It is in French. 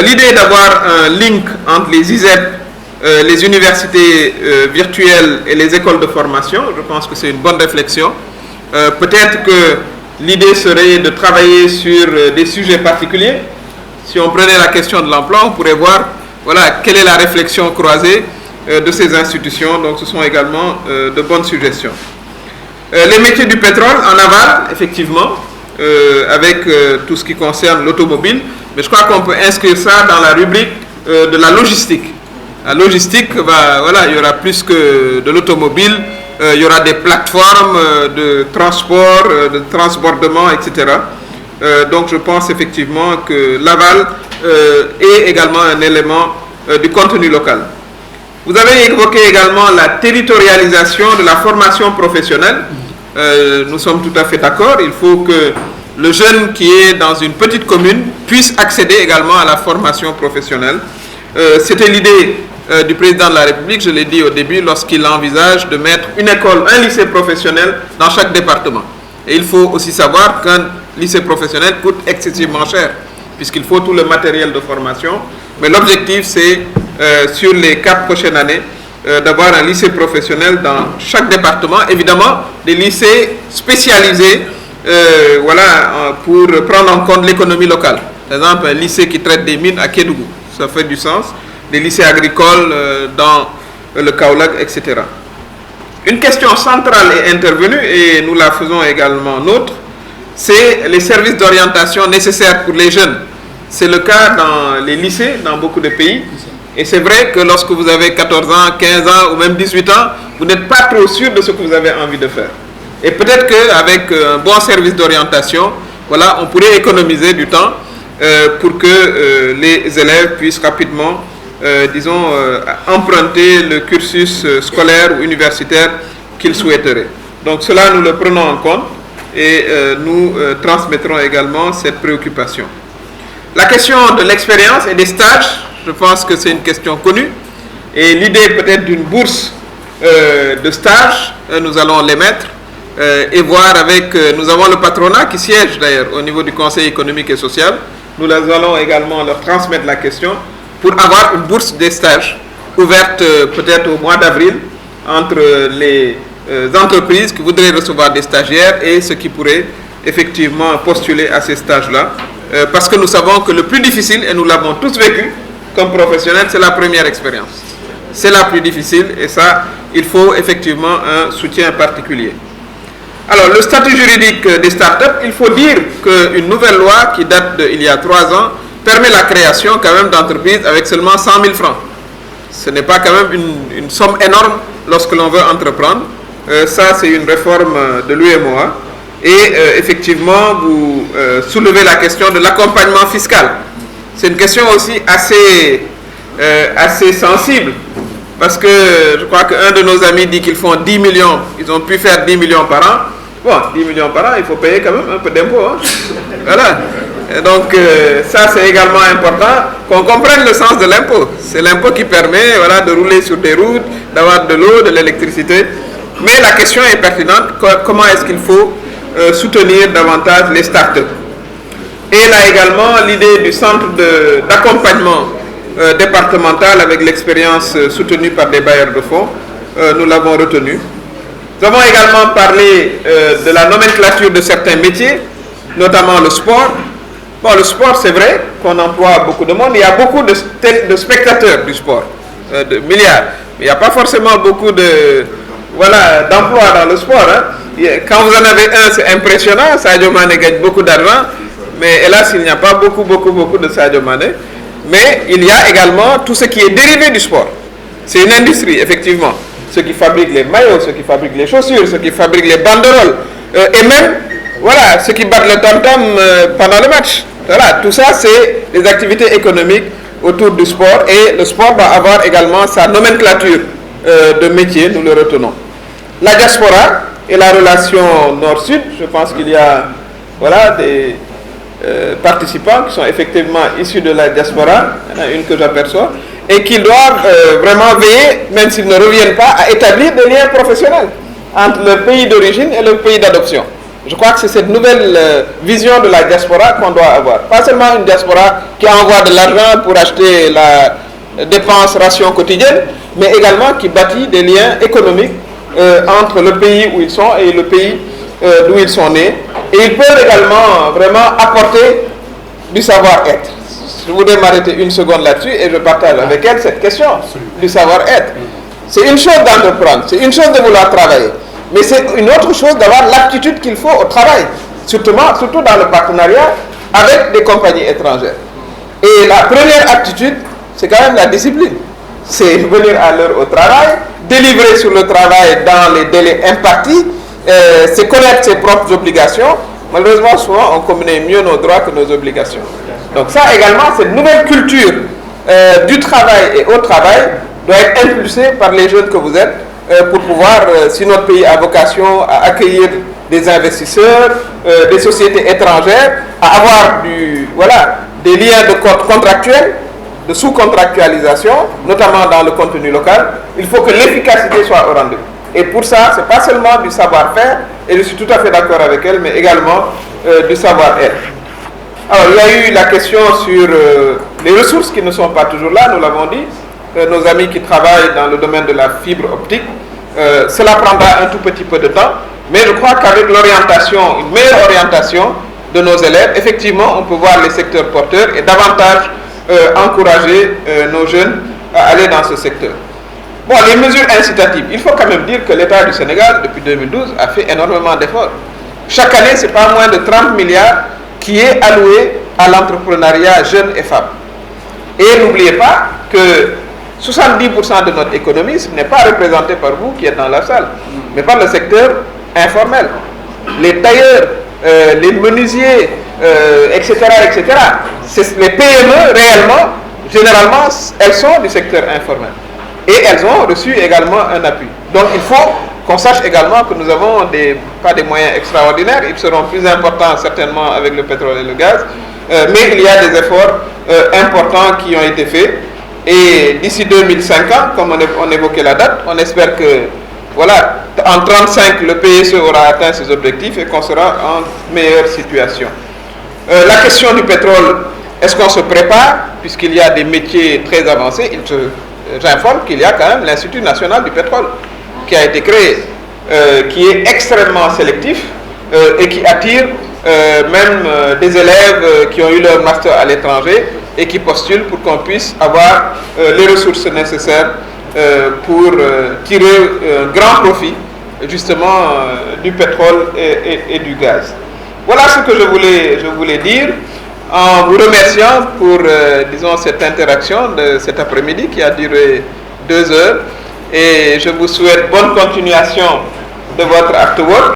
L'idée d'avoir un link entre les ISEP, les universités virtuelles et les écoles de formation, je pense que c'est une bonne réflexion. Peut-être que l'idée serait de travailler sur des sujets particuliers. Si on prenait la question de l'emploi, on pourrait voir quelle est la réflexion croisée de ces institutions. Donc ce sont également de bonnes suggestions. Les métiers du pétrole en aval, effectivement, avec tout ce qui concerne l'automobile, mais je crois qu'on peut inscrire ça dans la rubrique de la logistique. La logistique, il y aura plus que de l'automobile, il y aura des plateformes de transport, de transbordement, etc. Donc je pense effectivement que l'aval est également un élément du contenu local. Vous avez évoqué également la territorialisation de la formation professionnelle. Nous sommes tout à fait d'accord. Il faut que le jeune qui est dans une petite commune puisse accéder également à la formation professionnelle. C'était l'idée du président de la République, je l'ai dit au début, lorsqu'il envisage de mettre une école, un lycée professionnel dans chaque département. Et il faut aussi savoir qu'un lycée professionnel coûte excessivement cher, puisqu'il faut tout le matériel de formation. Mais l'objectif, c'est, sur les 4 prochaines années, d'avoir un lycée professionnel dans chaque département. Évidemment, des lycées spécialisés pour prendre en compte l'économie locale. Par exemple, un lycée qui traite des mines à Kédougou, ça fait du sens. Des lycées agricoles dans le Kaolack, etc. Une question centrale est intervenue et nous la faisons également nôtre, c'est les services d'orientation nécessaires pour les jeunes. C'est le cas dans les lycées, dans beaucoup de pays. Et c'est vrai que lorsque vous avez 14 ans, 15 ans ou même 18 ans, vous n'êtes pas trop sûr de ce que vous avez envie de faire. Et peut-être qu'avec un bon service d'orientation, on pourrait économiser du temps pour que les élèves puissent rapidement emprunter le cursus scolaire ou universitaire qu'ils souhaiteraient. Donc cela, nous le prenons en compte et nous transmettrons également cette préoccupation. La question de l'expérience et des stages, je pense que c'est une question connue. Et l'idée peut-être d'une bourse de stage, nous allons l'émettre et voir avec... nous avons le patronat qui siège d'ailleurs au niveau du Conseil économique et social. Nous allons également leur transmettre la question pour avoir une bourse des stages ouverte peut-être au mois d'avril entre les entreprises qui voudraient recevoir des stagiaires et ceux qui pourraient effectivement postuler à ces stages-là. Parce que nous savons que le plus difficile, et nous l'avons tous vécu comme professionnels, c'est la première expérience. C'est la plus difficile et ça, il faut effectivement un soutien particulier. Alors, le statut juridique des startups, il faut dire qu'une nouvelle loi qui date d'il y a 3 ans permet la création quand même d'entreprises avec seulement 100 000 francs. Ce n'est pas quand même une somme énorme lorsque l'on veut entreprendre. Ça, c'est une réforme de l'UMOA. Et effectivement, vous soulevez la question de l'accompagnement fiscal. C'est une question aussi assez sensible. Parce que je crois qu'un de nos amis dit qu'ils font 10 millions. Ils ont pu faire 10 millions par an. Bon, 10 millions par an, il faut payer quand même un peu d'impôts. Hein. Voilà. Et donc, ça, c'est également important qu'on comprenne le sens de l'impôt. C'est l'impôt qui permet de rouler sur des routes, d'avoir de l'eau, de l'électricité. Mais la question est pertinente. Comment est-ce qu'il faut soutenir davantage les startups? Et là également, l'idée du centre d'accompagnement départemental avec l'expérience soutenue par des bailleurs de fonds, nous l'avons retenu. Nous avons également parlé de la nomenclature de certains métiers, notamment le sport. Bon, le sport, c'est vrai qu'on emploie beaucoup de monde. Il y a beaucoup de spectateurs du sport, de milliards. Mais il n'y a pas forcément beaucoup d'emplois dans le sport. Hein. Quand vous en avez un, c'est impressionnant. Sadio Mané gagne beaucoup d'argent. Mais hélas, il n'y a pas beaucoup de Sadio Mané. Mais il y a également tout ce qui est dérivé du sport. C'est une industrie, effectivement. Ceux qui fabriquent les maillots, ceux qui fabriquent les chaussures, ceux qui fabriquent les banderoles. Et même, ceux qui battent le tam-tam pendant le match. Voilà, tout ça, c'est des activités économiques autour du sport. Et le sport va avoir également sa nomenclature de métier, nous le retenons. La diaspora et la relation nord-sud, je pense qu'il y a des participants qui sont effectivement issus de la diaspora, il y en a une que j'aperçois, et qui doivent vraiment veiller, même s'ils ne reviennent pas, à établir des liens professionnels entre leur pays d'origine et leur pays d'adoption. Je crois que c'est cette nouvelle vision de la diaspora qu'on doit avoir. Pas seulement une diaspora qui envoie de l'argent pour acheter la dépense ration quotidienne, mais également qui bâtit des liens économiques entre le pays où ils sont et le pays d'où ils sont nés. Et ils peuvent également vraiment apporter du savoir-être. Je voudrais m'arrêter une seconde là-dessus et je partage avec elle cette question du savoir-être. C'est une chose d'entreprendre, c'est une chose de vouloir travailler, mais c'est une autre chose d'avoir l'aptitude qu'il faut au travail, surtout dans le partenariat avec des compagnies étrangères. Et la première aptitude, c'est quand même la discipline. C'est venir à l'heure au travail, délivrer sur le travail dans les délais impartis, c'est connaître ses propres obligations. Malheureusement, souvent, on connaît mieux nos droits que nos obligations. Donc ça également, cette nouvelle culture du travail et au travail doit être impulsée par les jeunes que vous êtes pour pouvoir, si notre pays a vocation à accueillir des investisseurs, des sociétés étrangères, à avoir des liens de contractuels, de sous-contractualisation, notamment dans le contenu local, il faut que l'efficacité soit au rendez-vous. Et pour ça, ce n'est pas seulement du savoir-faire, et je suis tout à fait d'accord avec elle, mais également du savoir-être. Alors, il y a eu la question sur les ressources qui ne sont pas toujours là, nous l'avons dit. Nos amis qui travaillent dans le domaine de la fibre optique, cela prendra un tout petit peu de temps, mais je crois qu'avec l'orientation, une meilleure orientation de nos élèves, effectivement, on peut voir les secteurs porteurs et davantage encourager nos jeunes à aller dans ce secteur. Bon, les mesures incitatives, il faut quand même dire que l'État du Sénégal, depuis 2012, a fait énormément d'efforts. Chaque année, ce n'est pas moins de 30 milliards qui est alloué à l'entrepreneuriat jeune et femmes. Et n'oubliez pas que 70% de notre économie n'est pas représenté par vous qui êtes dans la salle, mais par le secteur informel. Les tailleurs, les menuisiers, etc., etc. Les PME, réellement, généralement, elles sont du secteur informel. Et elles ont reçu également un appui. Donc il faut qu'on sache également que nous avons pas des moyens extraordinaires, ils seront plus importants certainement avec le pétrole et le gaz, mais il y a des efforts importants qui ont été faits. Et d'ici 2050, comme on évoquait la date, on espère que en 35, le PSE aura atteint ses objectifs et qu'on sera en meilleure situation. La question du pétrole, est-ce qu'on se prépare, puisqu'il y a des métiers très avancés? J'informe qu'il y a quand même l'Institut national du pétrole qui a été créé, qui est extrêmement sélectif et qui attire même des élèves qui ont eu leur master à l'étranger et qui postulent pour qu'on puisse avoir les ressources nécessaires pour tirer un grand profit justement du pétrole et du gaz. Voilà ce que je voulais dire en vous remerciant pour disons cette interaction de cet après-midi qui a duré 2 heures et je vous souhaite bonne continuation de votre artwork.